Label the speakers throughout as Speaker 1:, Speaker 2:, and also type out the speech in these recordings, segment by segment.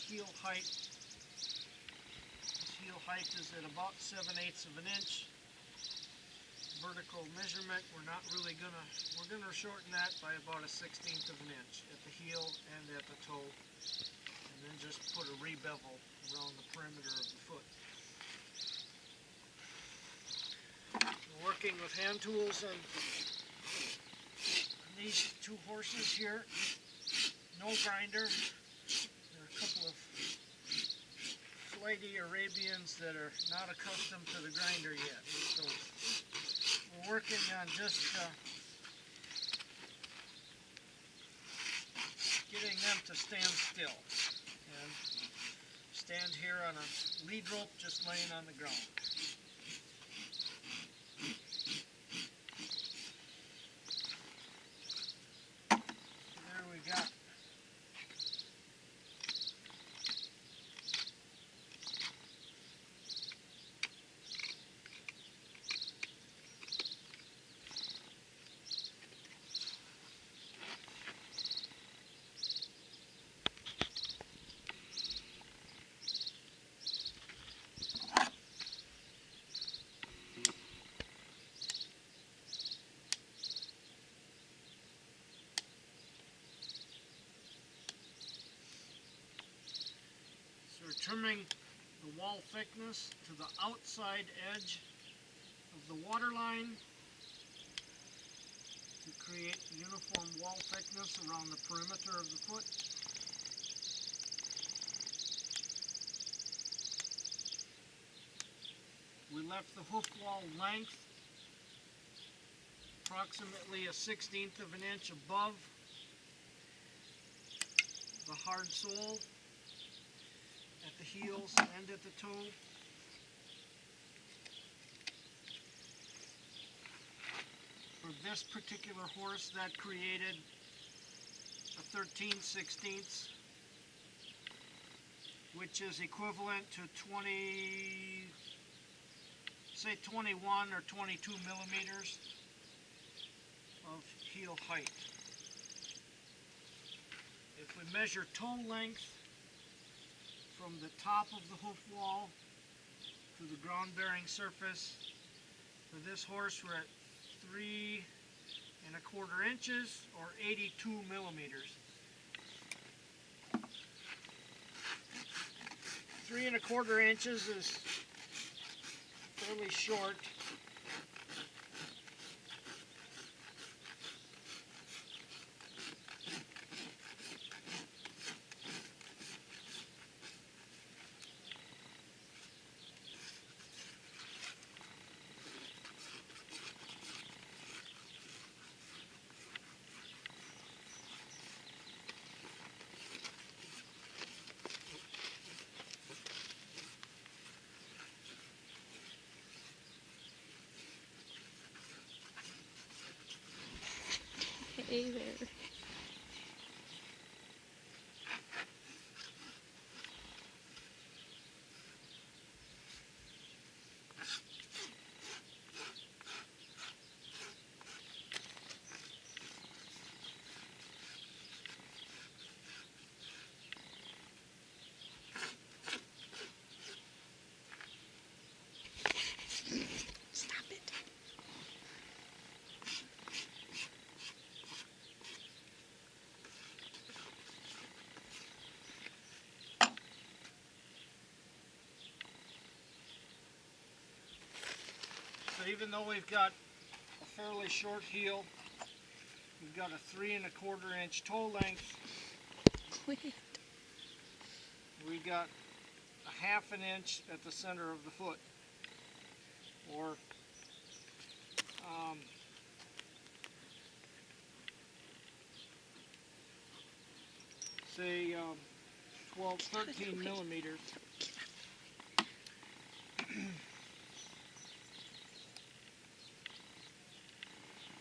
Speaker 1: Heel height. This heel height is at about 7/8 of an inch. Vertical measurement, we're gonna shorten that by about a 1/16 of an inch at the heel and at the toe, and then just put a re-bevel around the perimeter of the foot. We're working with hand tools on these two horses here. No grinder. There are a couple of flighty Arabians that are not accustomed to the grinder yet. So we're working on just getting them to stand still and stand here on a lead rope just laying on the ground. There we got trimming the wall thickness to the outside edge of the water line to create uniform wall thickness around the perimeter of the foot. We left the hoof wall length approximately a 1/16 of an inch above the hard sole at the heels and at the toe. For this particular horse, that created a 13/16, which is equivalent to 21 or 22 millimeters of heel height. If we measure toe length from the top of the hoof wall to the ground bearing surface, for this horse we're at 3¼ inches or 82 millimeters. 3¼ inches is fairly short.
Speaker 2: Hey there. Stop it.
Speaker 1: So even though we've got a fairly short heel, we've got a 3¼ inch toe length,
Speaker 2: Quit.
Speaker 1: we got a 1/2 inch at the center of the foot, or say 12, 13 millimeters.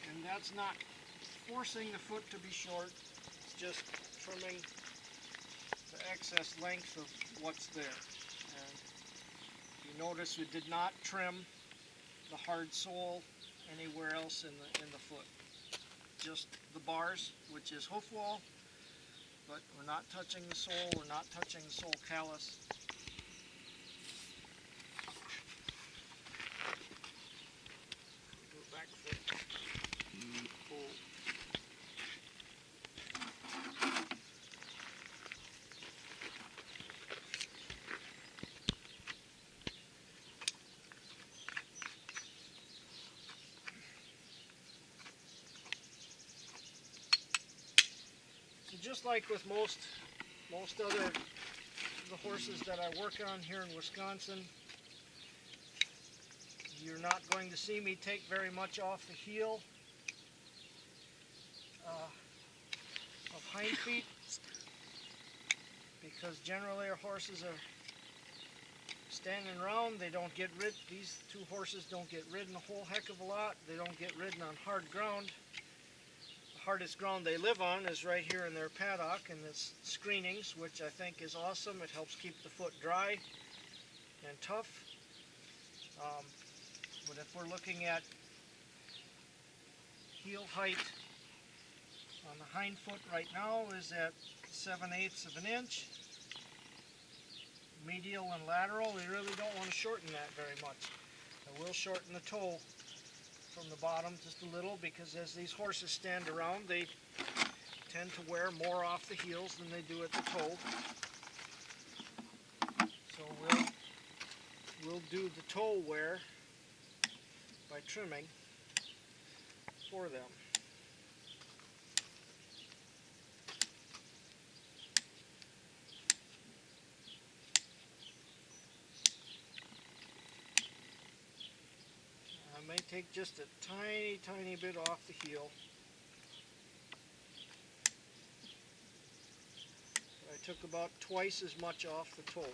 Speaker 1: And that's not forcing the foot to be short, it's just trimming the excess length of what's there. And you notice we did not trim the hard sole anywhere else in the foot. Just the bars, which is hoof wall, We're not touching the sole. We're not touching the sole callus. Do a back foot. Pull. So just like with most other the horses that I work on here in Wisconsin, you're not going to see me take very much off the heel of hind feet, because generally our horses are standing around. They don't get rid. These two horses don't get ridden a whole heck of a lot. They don't get ridden on hard ground. The hardest ground they live on is right here in their paddock, and it's screenings, which I think is awesome. It helps keep the foot dry and tough. But if we're looking at heel height on the hind foot right now is at 7/8 of an inch. Medial and lateral, we really don't want to shorten that very much. I will shorten the toe from the bottom just a little, because as these horses stand around, they tend to wear more off the heels than they do at the toe. So we'll do the toe wear by trimming for them. I may take just a tiny bit off the heel. I took about twice as much off the toe.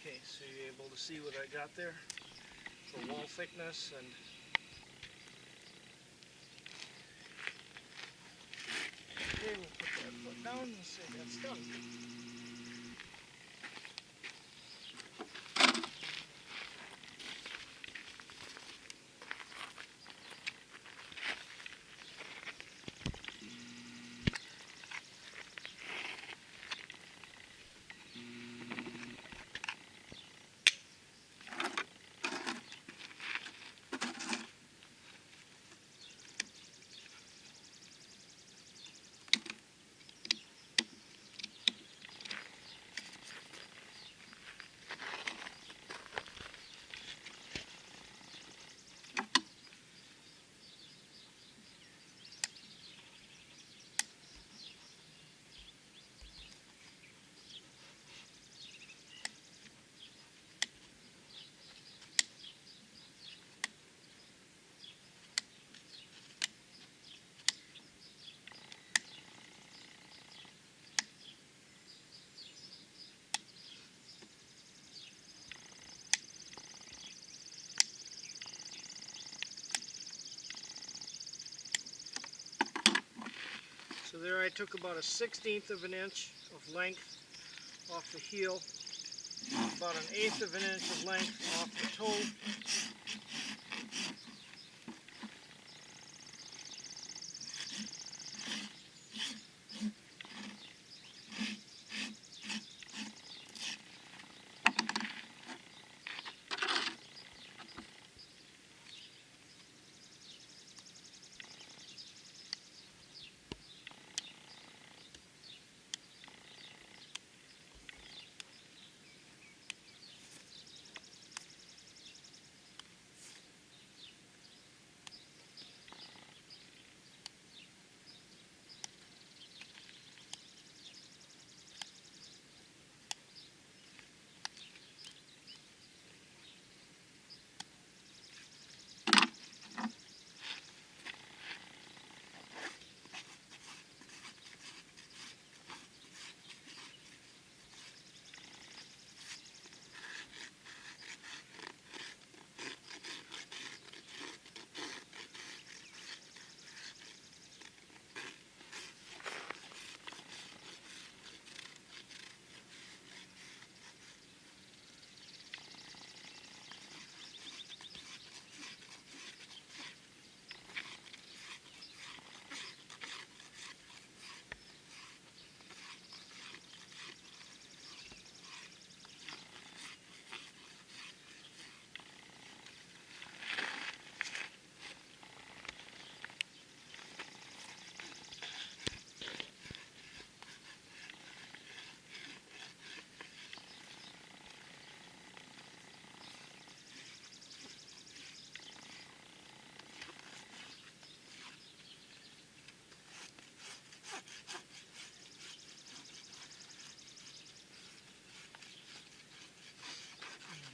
Speaker 1: Okay, so you're able to see what I got there for wall thickness. And okay, we'll put that foot down and say that's done. there I took about a 1/16 of an inch of length off the heel, about an 1/8 of an inch of length off the toe.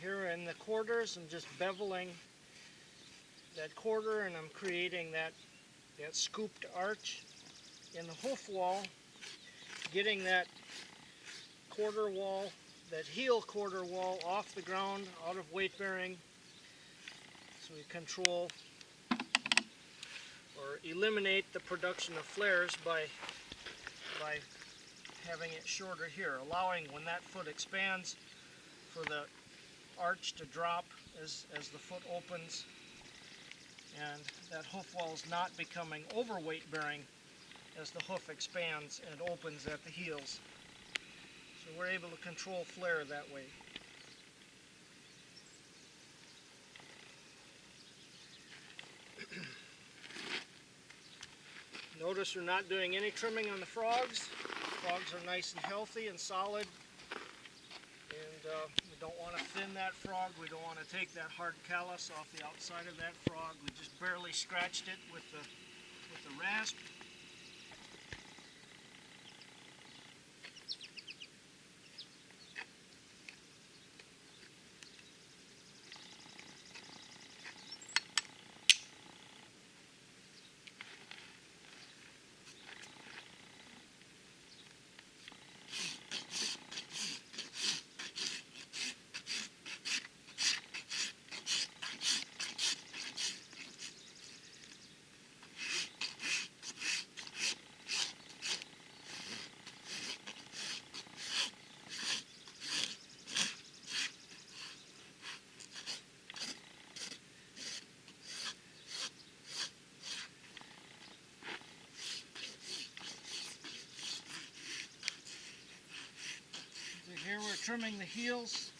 Speaker 1: Here in the quarters, I'm just beveling that quarter, and I'm creating that scooped arch in the hoof wall, getting that quarter wall, that heel quarter wall off the ground, out of weight bearing, so we control or eliminate the production of flares by having it shorter here, allowing when that foot expands for the arch to drop as the foot opens, and that hoof wall is not becoming overweight bearing as the hoof expands and opens at the heels. So we're able to control flare that way. Notice we're not doing any trimming on the frogs. Frogs are nice and healthy and solid. And we don't want to thin that frog. We don't want to take that hard callus off the outside of that frog. We just barely scratched it with the rasp. Here we're trimming the heels,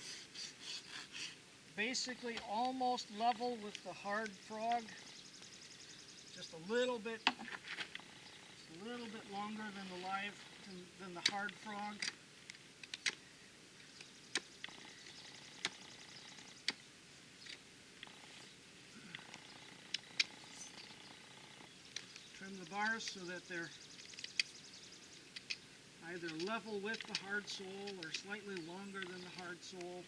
Speaker 1: basically almost level with the hard frog, just a little bit longer than the than the hard frog. Trim the bars so that they're either level with the hard sole or slightly longer than the hard sole.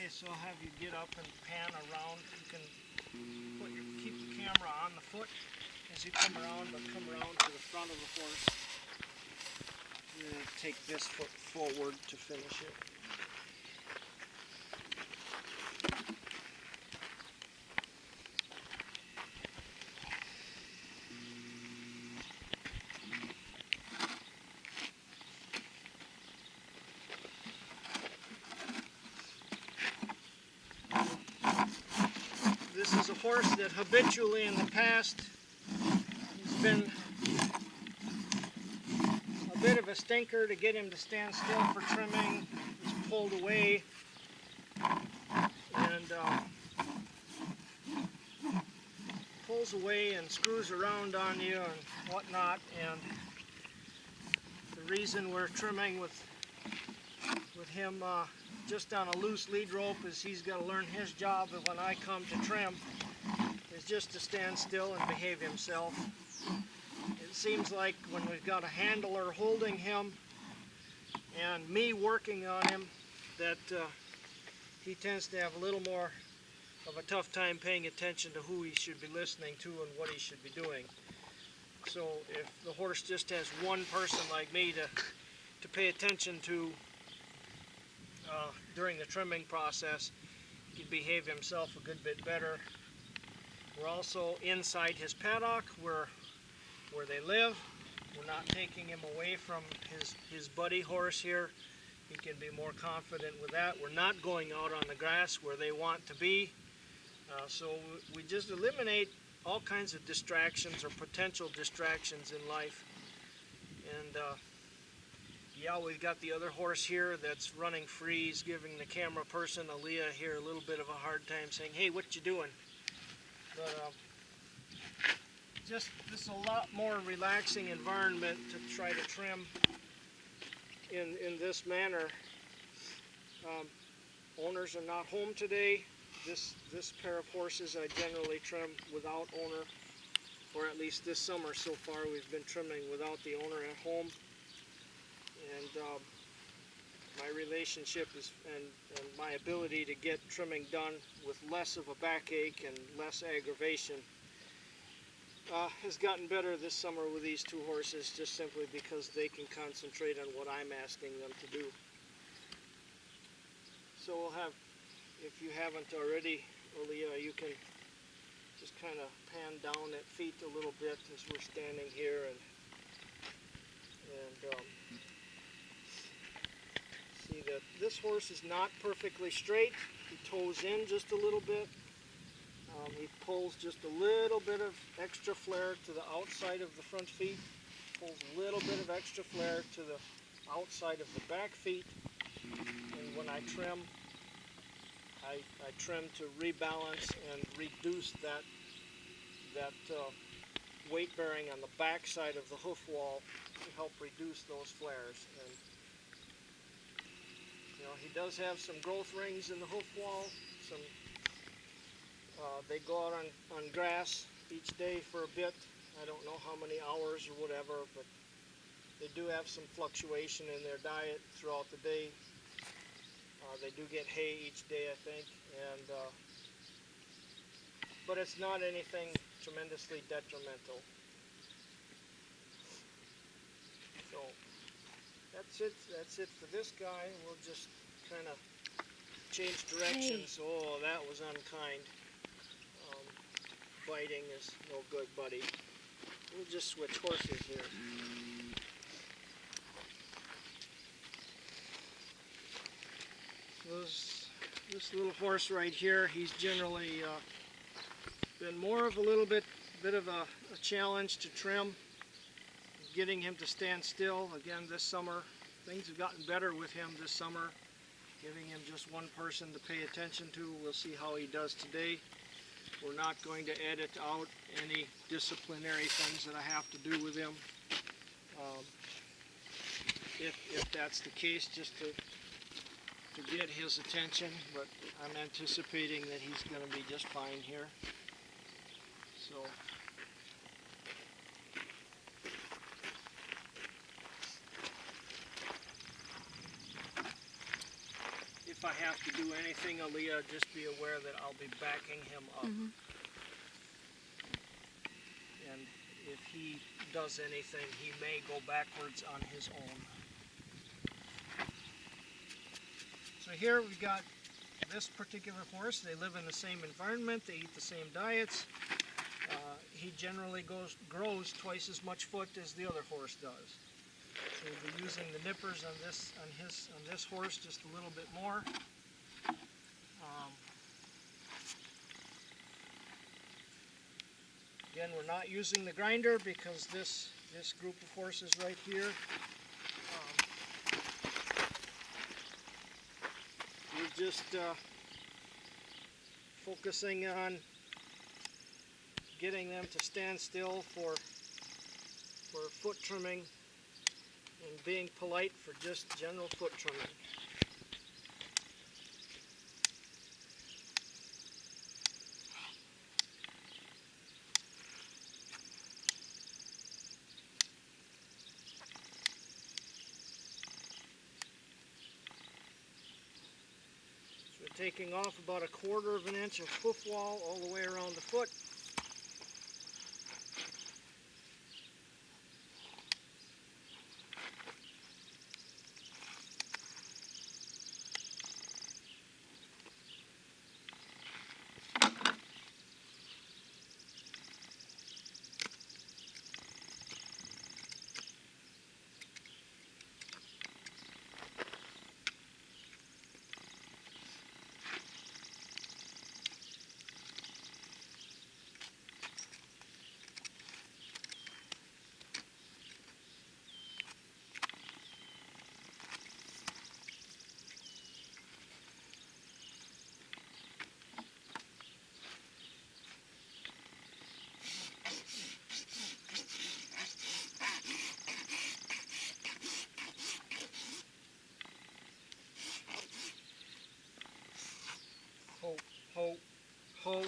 Speaker 1: Okay, so I'll have you get up and pan around. You can keep the camera on the foot as you come around, but come around to the front of the horse. Take this foot forward to finish it. This is a horse that habitually in the past has been a bit of a stinker. To get him to stand still for trimming, he's pulled away and pulls away and screws around on you and whatnot. And the reason we're trimming with him just on a loose lead rope is he's got to learn his job, and when I come to trim is just to stand still and behave himself. It seems like when we've got a handler holding him and me working on him that he tends to have a little more of a tough time paying attention to who he should be listening to and what he should be doing. So if the horse just has one person like me to pay attention to during the trimming process, he can behave himself a good bit better. We're also inside his paddock where they live. We're not taking him away from his buddy horse here. He can be more confident with that. We're not going out on the grass where they want to be. So we just eliminate all kinds of distractions or potential distractions in life. And yeah, we've got the other horse here that's running free. He's giving the camera person, Aaliyah, here a little bit of a hard time saying, hey, what you doing? But just this is a lot more relaxing environment to try to trim in this manner. Owners are not home today. This pair of horses I generally trim without owner, or at least this summer so far we've been trimming without the owner at home. And my relationship is and my ability to get trimming done with less of a backache and less aggravation has gotten better this summer with these two horses, just simply because they can concentrate on what I'm asking them to do. So we'll have, if you haven't already, Aaliyah, you can just kind of pan down at feet a little bit as we're standing here and see that this horse is not perfectly straight. He toes in just a little bit. He pulls just a little bit of extra flair to the outside of the front feet, pulls a little bit of extra flair to the outside of the back feet. And when I trim, I trim to rebalance and reduce that weight bearing on the back side of the hoof wall to help reduce those flares. And you know, he does have some growth rings in the hoof wall. They go out on grass each day for a bit. I don't know how many hours or whatever, but they do have some fluctuation in their diet throughout the day. They do get hay each day, I think, and but it's not anything tremendously detrimental. So that's it for this guy. We'll just kind of change directions. Hey. Oh, that was unkind. Biting is no good, buddy. We'll just switch horses here. This little horse right here, he's generally been more of a little bit of a challenge to trim. Getting him to stand still again this summer. Things have gotten better with him this summer. Giving him just one person to pay attention to. We'll see how he does today. We're not going to edit out any disciplinary things that I have to do with him. If that's the case, just to get his attention, but I'm anticipating that he's going to be just fine here. So if I have to do anything, Aaliyah, just be aware that I'll be backing him up.
Speaker 2: Mhm.
Speaker 1: And if he does anything, he may go backwards on his own. So here we've got this particular horse. They live in the same environment. They eat the same diets. He generally grows twice as much foot as the other horse does. So we'll be using the nippers on this horse just a little bit more. Again, we're not using the grinder because this group of horses right here, we're just focusing on getting them to stand still for foot trimming and being polite for just general foot trimming. So we're taking off about 1/4 of an inch of hoof wall all the way around the foot. Ho, ho, ho.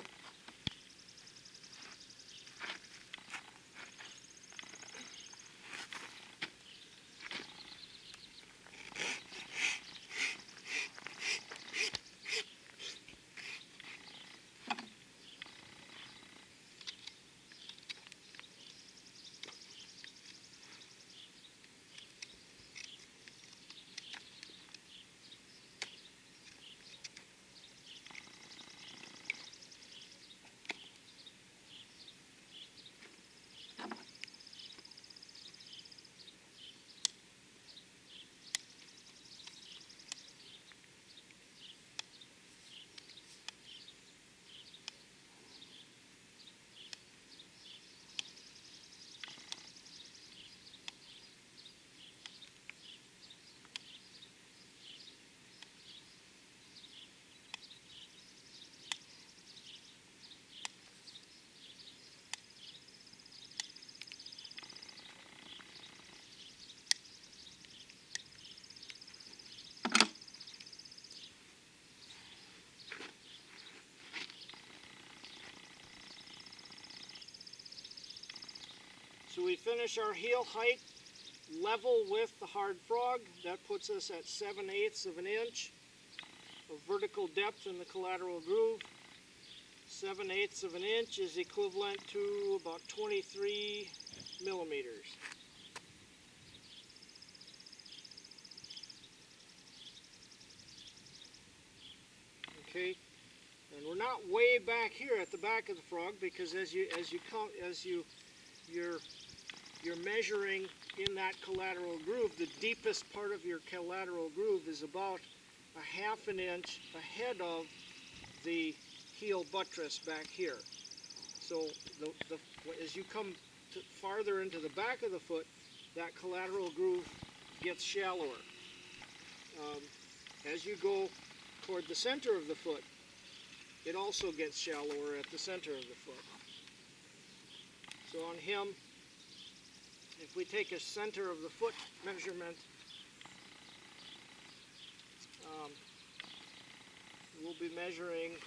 Speaker 1: So we finish our heel height level with the hard frog. That puts us at 7/8 of an inch of vertical depth in the collateral groove. 7/8 of an inch is equivalent to about 23 millimeters. Okay, and we're not way back here at the back of the frog because you're measuring in that collateral groove. The deepest part of your collateral groove is about 1/2 an inch ahead of the heel buttress back here. So as you come farther into the back of the foot, that collateral groove gets shallower. As you go toward the center of the foot, it also gets shallower at the center of the foot. So on him, if we take a center of the foot measurement, we'll be measuring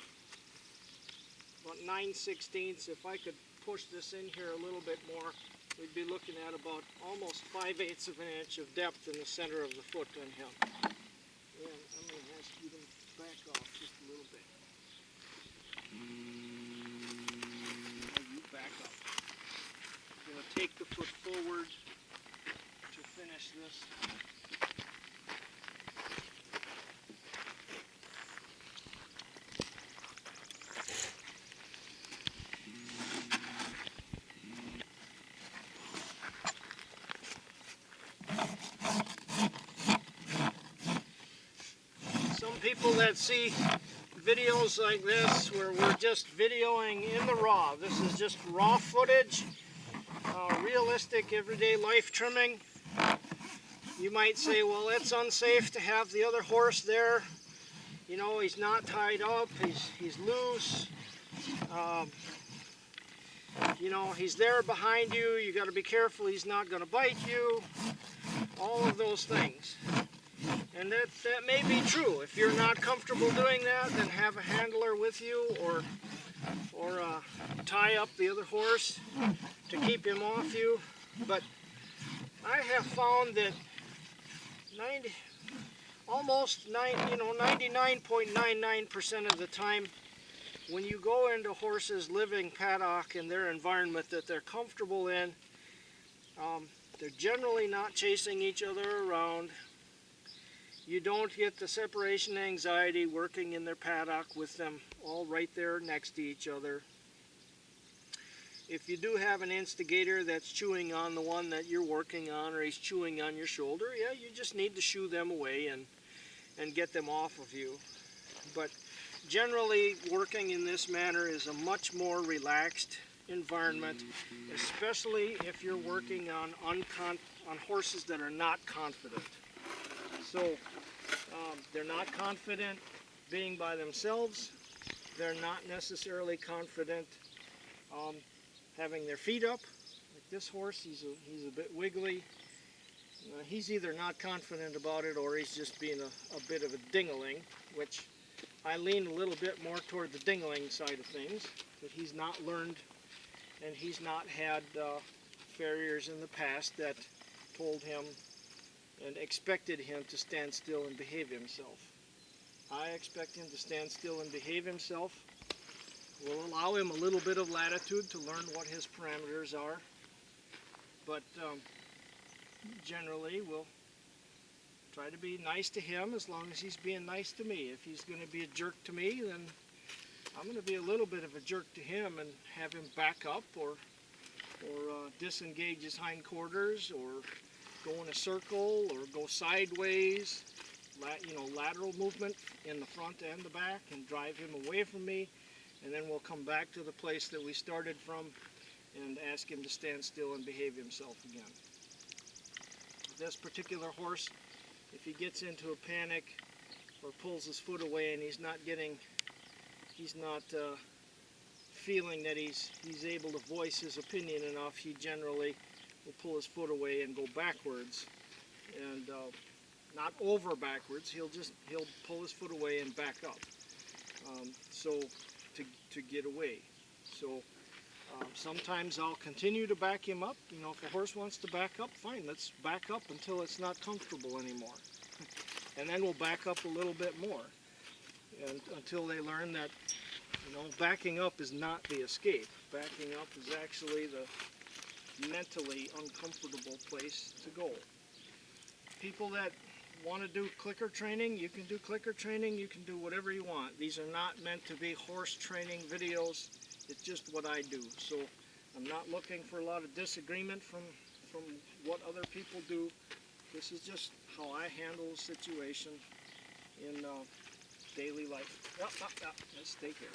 Speaker 1: about 9/16. If I could push this in here a little bit more, we'd be looking at about almost 5/8 of an inch of depth in the center of the foot on him. And I'm going to ask you to back off just a little bit. Now you back up. I'm going to take the foot forward to finish this. Some people that see videos like this where we're just videoing in the raw, this is just raw footage, realistic everyday life trimming. You might say, well, it's unsafe to have the other horse there. You know, he's not tied up, he's loose. You know, he's there behind you, you got to be careful he's not going to bite you. All of those things. And that may be true. If you're not comfortable doing that, then have a handler with you, or tie up the other horse to keep him off you. But I have found that 99.99% of the time, when you go into horses' living paddock and their environment that they're comfortable in, they're generally not chasing each other around. You don't get the separation anxiety working in their paddock with them all right there next to each other. If you do have an instigator that's chewing on the one that you're working on, or he's chewing on your shoulder, yeah, you just need to shoo them away and get them off of you. But generally, working in this manner is a much more relaxed environment, especially if you're working on horses that are not confident. So they're not confident being by themselves. They're not necessarily confident having their feet up. Like this horse, he's a bit wiggly. He's either not confident about it, or he's just being a bit of a dingling, which I lean a little bit more toward the dingling side of things. But he's not learned, and he's not had farriers in the past that told him and expected him to stand still and behave himself. I expect him to stand still and behave himself. We'll allow him a little bit of latitude to learn what his parameters are, but generally we'll try to be nice to him as long as he's being nice to me. If he's going to be a jerk to me, then I'm going to be a little bit of a jerk to him and have him back up, or disengage his hindquarters, or go in a circle, or go sideways, lateral movement in the front and the back, and drive him away from me. And then we'll come back to the place that we started from and ask him to stand still and behave himself again. This particular horse, if he gets into a panic or pulls his foot away and he's not feeling that he's able to voice his opinion enough, he generally will pull his foot away and go backwards, and not over backwards. He'll pull his foot away and back up, to get away. So sometimes I'll continue to back him up. You know, if a horse wants to back up, fine, let's back up until it's not comfortable anymore, and then we'll back up a little bit more, and until they learn that, you know, backing up is not the escape. Backing up is actually the mentally uncomfortable place to go. People that want to do clicker training, you can do clicker training, you can do whatever you want. These are not meant to be horse training videos. It's just what I do. So I'm not looking for a lot of disagreement from what other people do. This is just how I handle the situation in daily life. Let's stay here.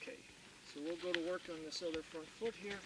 Speaker 1: Okay, so we'll go to work on this other front foot here.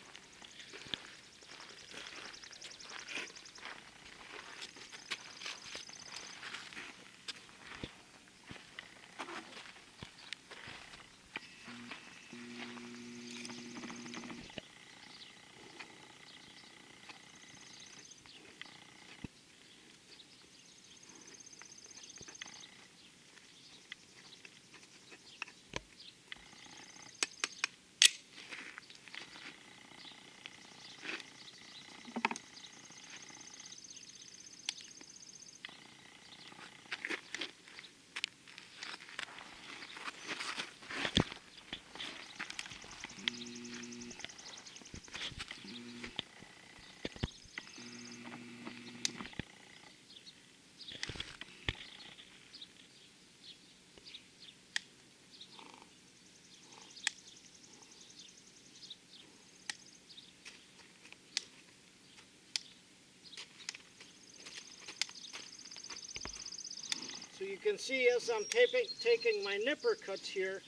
Speaker 1: you can see as I'm taking my nipper cuts here,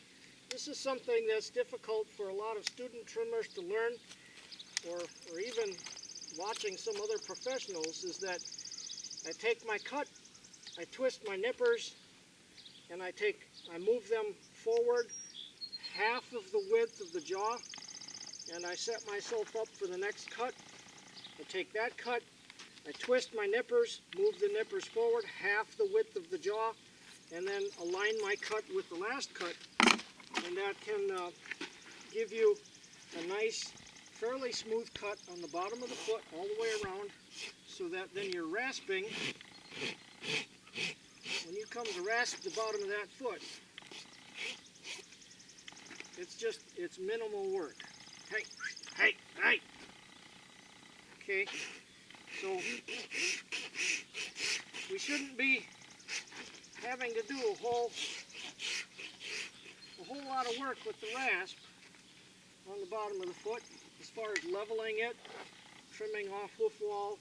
Speaker 1: this is something that's difficult for a lot of student trimmers to learn, or even watching some other professionals, is that I take my cut, I twist my nippers, and I move them forward half of the width of the jaw, and I set myself up for the next cut. I take that cut, I twist my nippers, move the nippers forward half the width of the jaw, and then align my cut with the last cut, and that can give you a nice, fairly smooth cut on the bottom of the foot all the way around, so that then you're rasping. When you come to rasp the bottom of that foot, it's minimal work. Hey, hey, hey! Okay, so we shouldn't be having to do a whole lot of work with the rasp on the bottom of the foot, as far as leveling it, trimming off hoof wall.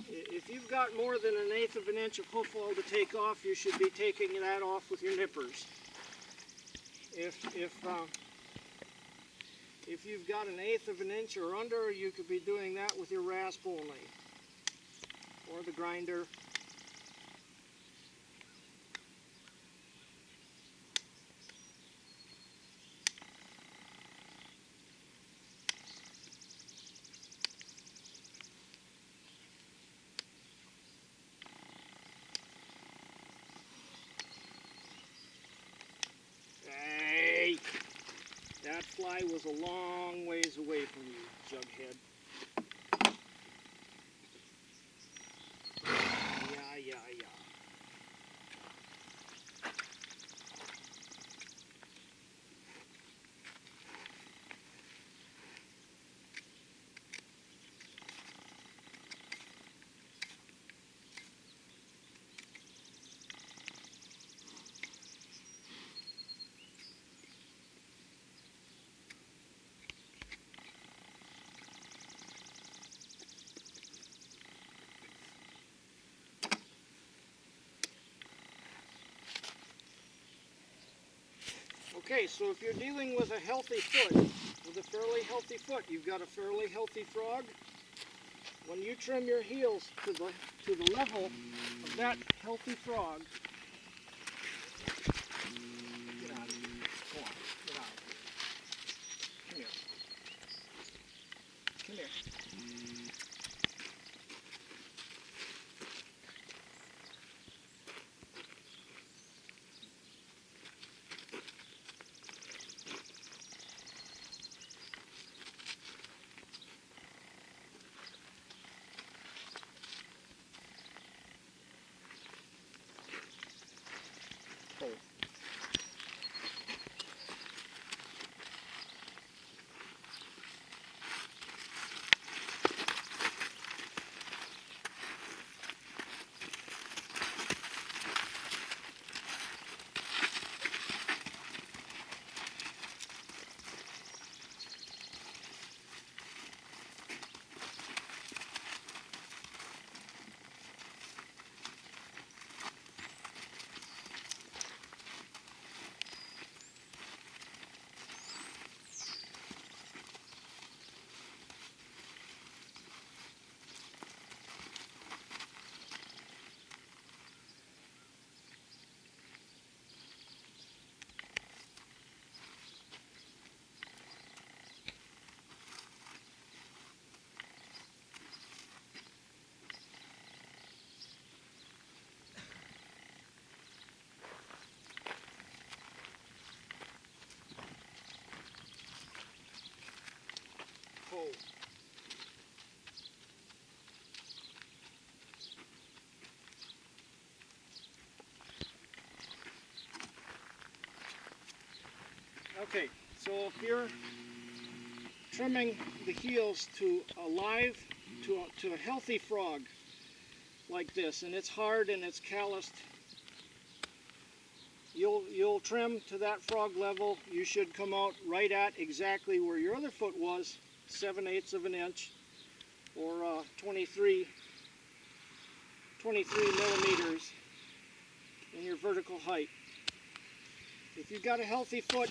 Speaker 1: If you've got more than 1/8 of an inch of hoof wall to take off, you should be taking that off with your nippers. If you've got 1/8 of an inch or under, you could be doing that with your rasp only, or the grinder. Hey! That fly was a long ways away from you, jughead. Yeah. Okay, so if you're dealing with a healthy foot, with a fairly healthy foot, you've got a fairly healthy frog, when you trim your heels to the level of that healthy frog, get out of here. Go on, get out of here. Come here. Come here. Oh. Oh. Okay, so if you're trimming the heels to a healthy frog like this, and it's hard and it's calloused, you'll trim to that frog level. You should come out right at exactly where your other foot was, 7/8 of an inch, or 23 millimeters. in your vertical height. If you've got a healthy foot,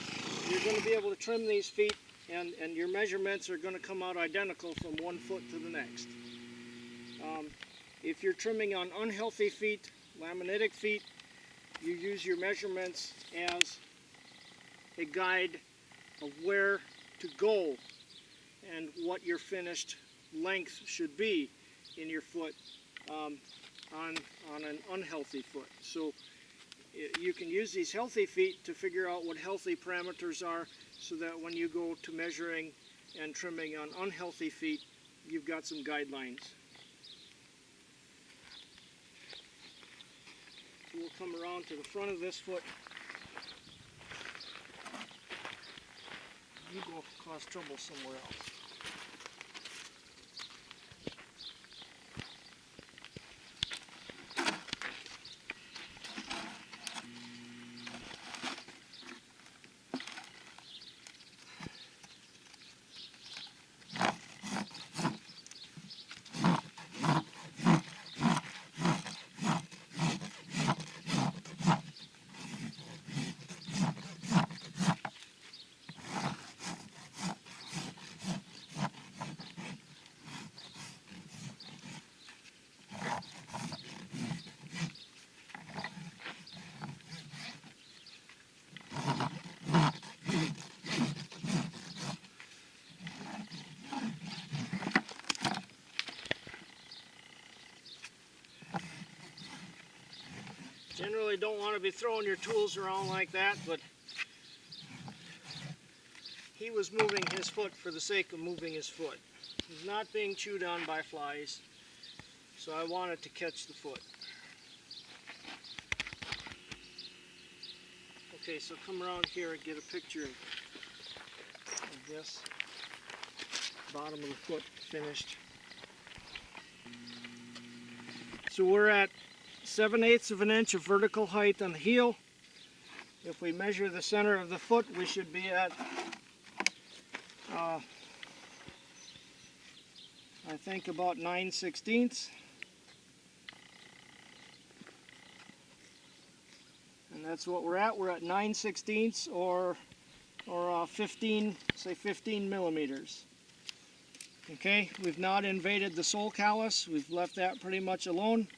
Speaker 1: you're going to be able to trim these feet, and your measurements are going to come out identical from one foot to the next. If you're trimming on unhealthy feet, laminitic feet, you use your measurements as a guide of where to go and what your finished length should be in your foot on an unhealthy foot. So you can use these healthy feet to figure out what healthy parameters are, so that when you go to measuring and trimming on unhealthy feet, you've got some guidelines. So we'll come around to the front of this foot. You go cause trouble somewhere else. Generally don't want to be throwing your tools around like that, but he was moving his foot for the sake of moving his foot. He's not being chewed on by flies, so I wanted to catch the foot. Okay, so come around here and get a picture of this bottom of the foot finished. So we're at 7/8 of an inch of vertical height on the heel. If we measure the center of the foot, we should be at I think about 9/16. And that's what we're at. We're at 9/16 or 15, say 15 millimeters. Okay, we've not invaded the sole callus. We've left that pretty much alone.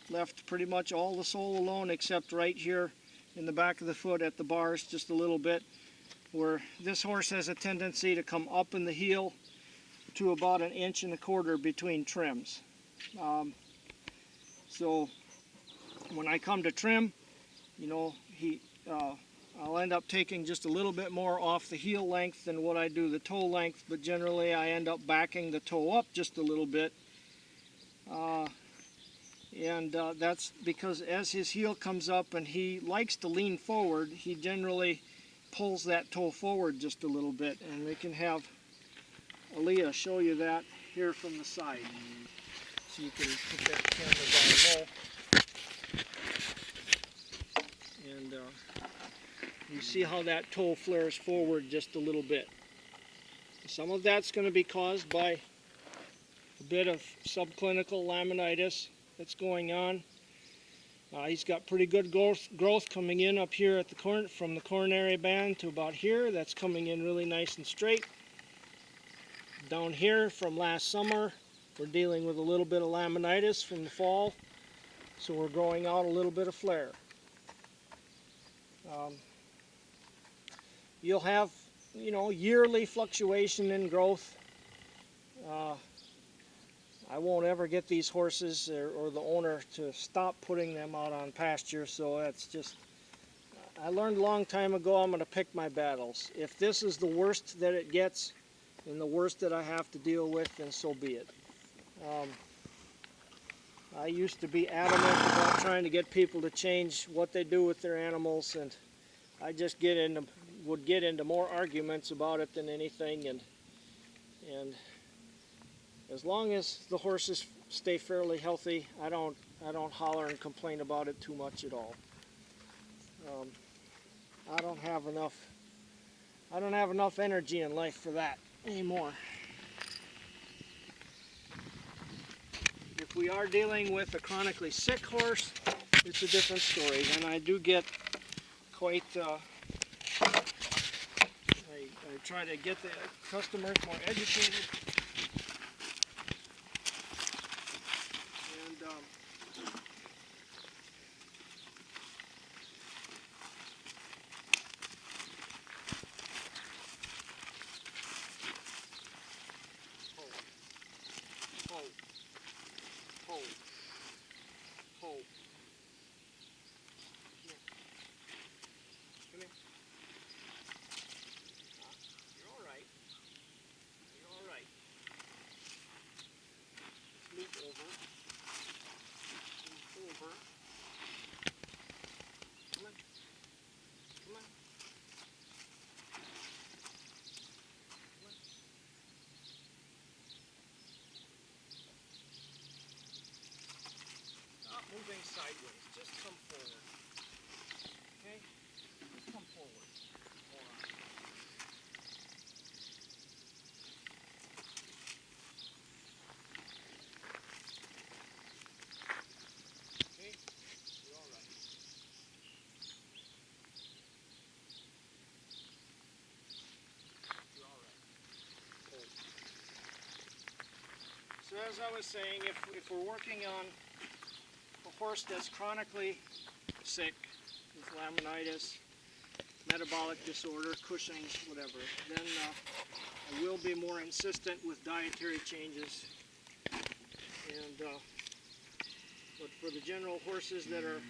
Speaker 1: Left pretty much all the sole alone, except right here in the back of the foot at the bars just a little bit, where this horse has a tendency to come up in the heel to about 1.25 inches between trims. So when I come to trim, you know, I'll end up taking just a little bit more off the heel length than what I do the toe length, but generally I end up backing the toe up just a little bit. That's because as his heel comes up and he likes to lean forward, he generally pulls that toe forward just a little bit. And we can have Aaliyah show you that here from the side. So you can put that camera down low. And you see how that toe flares forward just a little bit. Some of that's going to be caused by a bit of subclinical laminitis that's going on. He's got pretty good growth coming in up here at the from the coronary band to about here. That's coming in really nice and straight. Down here from last summer, we're dealing with a little bit of laminitis from the fall, so we're growing out a little bit of flare. You'll have, you know, yearly fluctuation in growth. I won't ever get these horses or the owner to stop putting them out on pasture, so that's just, I learned a long time ago I'm going to pick my battles. If this is the worst that it gets and the worst that I have to deal with, then so be it. I used to be adamant about trying to get people to change what they do with their animals, and I just would get into more arguments about it than anything, and as long as the horses stay fairly healthy, I don't holler and complain about it too much at all. I don't have enough energy in life for that anymore. If we are dealing with a chronically sick horse, it's a different story. Then I do get quite, I try to get the customers more educated. And Ho, ho, ho. Here. Come here. You're all right. You're all right. Move over. Move over. Come on. Come on. Come on. Not moving sideways. Just come forward. Okay? Just come forward. All right. Okay? You're all right. You're all right. Hold. So as I was saying, if we're working on a horse that's chronically sick with laminitis, metabolic disorder, Cushing's, whatever, then I will be more insistent with dietary changes. And but for the general horses that are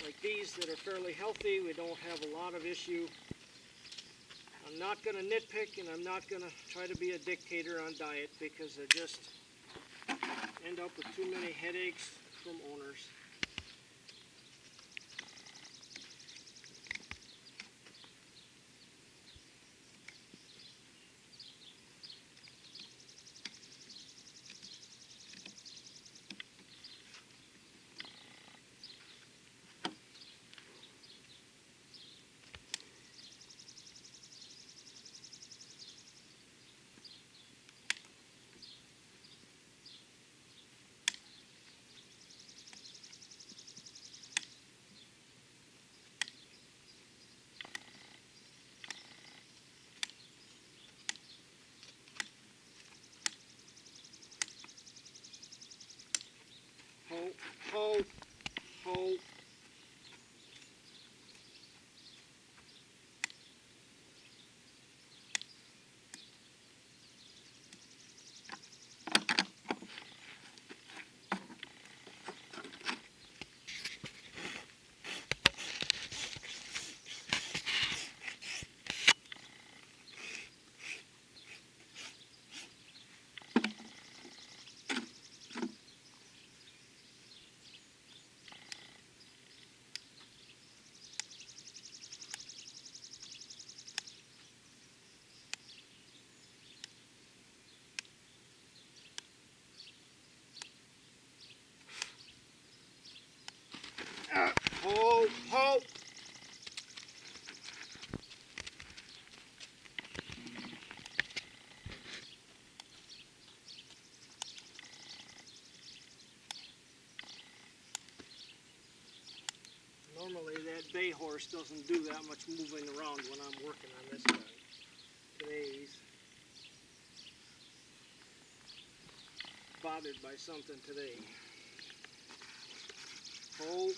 Speaker 1: like these, that are fairly healthy, we don't have a lot of issue. I'm not going to nitpick, and I'm not going to try to be a dictator on diet, because I just end up with too many headaches from owners. Ho, ho, ho. Ho, ho. Normally that bay horse doesn't do that much moving around when I'm working on this guy. Today he's bothered by something today. Ho.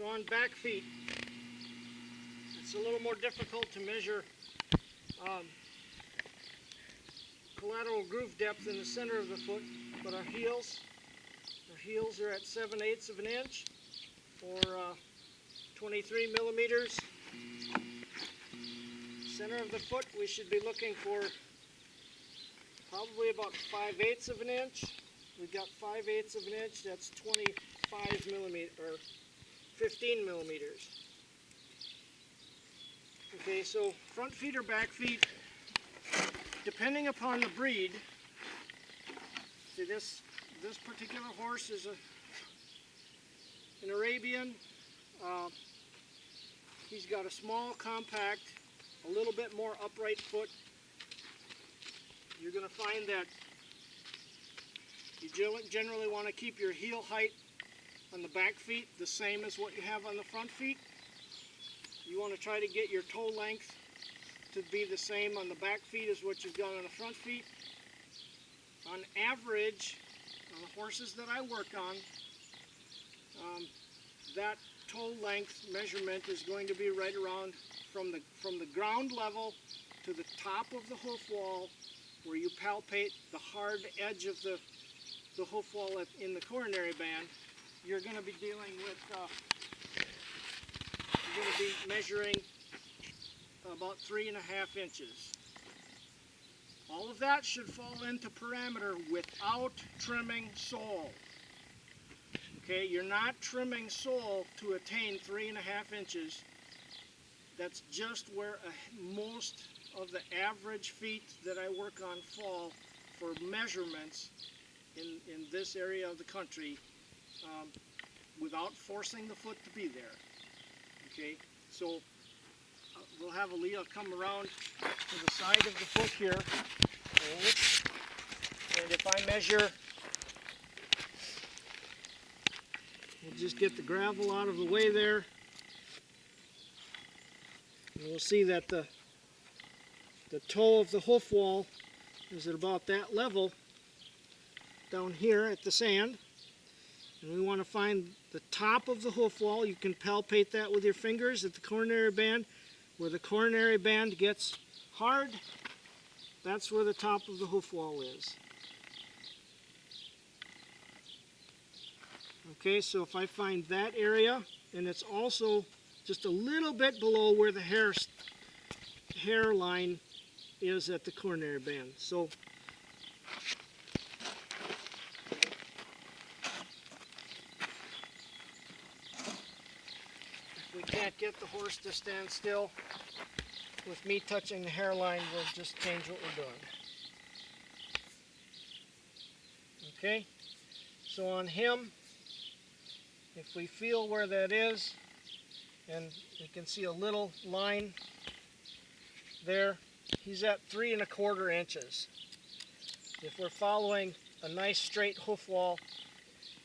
Speaker 1: on back feet, it's a little more difficult to measure collateral groove depth in the center of the foot, but our heels are at 7/8 of an inch, or 23 millimeters. Center of the foot, we should be looking for probably about 5/8 of an inch. We've got 5/8 of an inch, that's 25 millimeters, or 15 millimeters. Okay, so front feet or back feet, depending upon the breed. See, this particular horse is an Arabian. He's got a small, compact, a little bit more upright foot. You're going to find that you generally want to keep your heel height on the back feet the same as what you have on the front feet. You want to try to get your toe length to be the same on the back feet as what you've got on the front feet. On average, on the horses that I work on, that toe length measurement is going to be right around from the ground level to the top of the hoof wall, where you palpate the hard edge of the hoof wall in the coronary band. You're going to be dealing with, you're going to be measuring about 3.5 inches. All of that should fall into parameter without trimming sole. Okay, you're not trimming sole to attain 3.5 inches. That's just where most of the average feet that I work on fall for measurements in this area of the country, without forcing the foot to be there. Okay, so we'll have Aaliyah come around to the side of the foot here, and if I measure, we'll just get the gravel out of the way there, and we'll see that the toe of the hoof wall is at about that level down here at the sand. And we want to find the top of the hoof wall. You can palpate that with your fingers at the coronary band. Where the coronary band gets hard, that's where the top of the hoof wall is. Okay, so if I find that area, and it's also just a little bit below where the hairline is at the coronary band. So if we can't get the horse to stand still with me touching the hairline, we'll just change what we're doing. Okay, so on him, if we feel where that is, and you can see a little line there, he's at 3¼ inches. If we're following a nice straight hoof wall,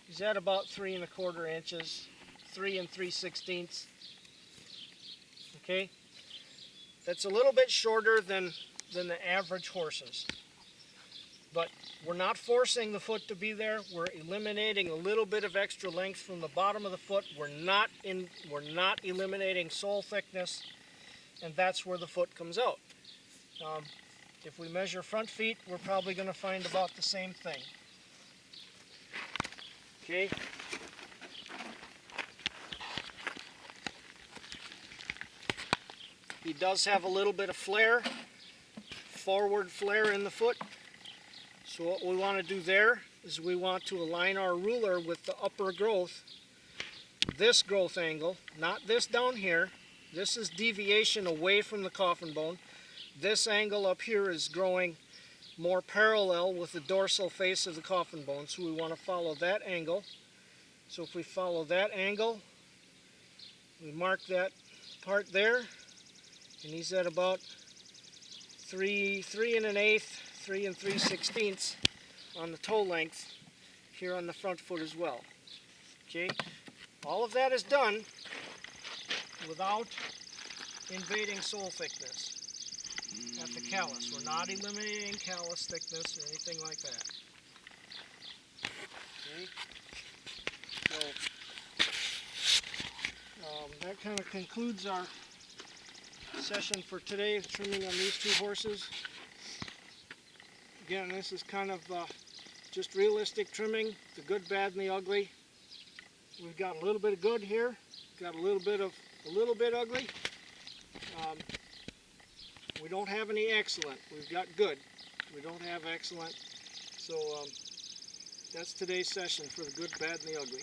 Speaker 1: he's at about 3¼ inches, 3 3/16. Okay, that's a little bit shorter than the average horses, but we're not forcing the foot to be there. We're eliminating a little bit of extra length from the bottom of the foot. We're not eliminating sole thickness, and that's where the foot comes out. If we measure front feet, we're probably going to find about the same thing. Okay. He does have a little bit of flare, forward flare in the foot. So what we want to do there is we want to align our ruler with the upper growth, this growth angle, not this down here. This is deviation away from the coffin bone. This angle up here is growing more parallel with the dorsal face of the coffin bone, so we want to follow that angle. So if we follow that angle, we mark that part there, and he's at about 3 1/8, 3 3/16 on the toe length here on the front foot as well. Okay, all of that is done without invading sole thickness at the callus. We're not eliminating callus thickness or anything like that. Okay, so that kind of concludes our session for today, trimming on these two horses. Again, this is kind of just realistic trimming, the good, bad, and the ugly. We've got a little bit of good here, got a little bit ugly. We don't have any excellent. We've got good. We don't have excellent. So that's today's session for the good, bad, and the ugly.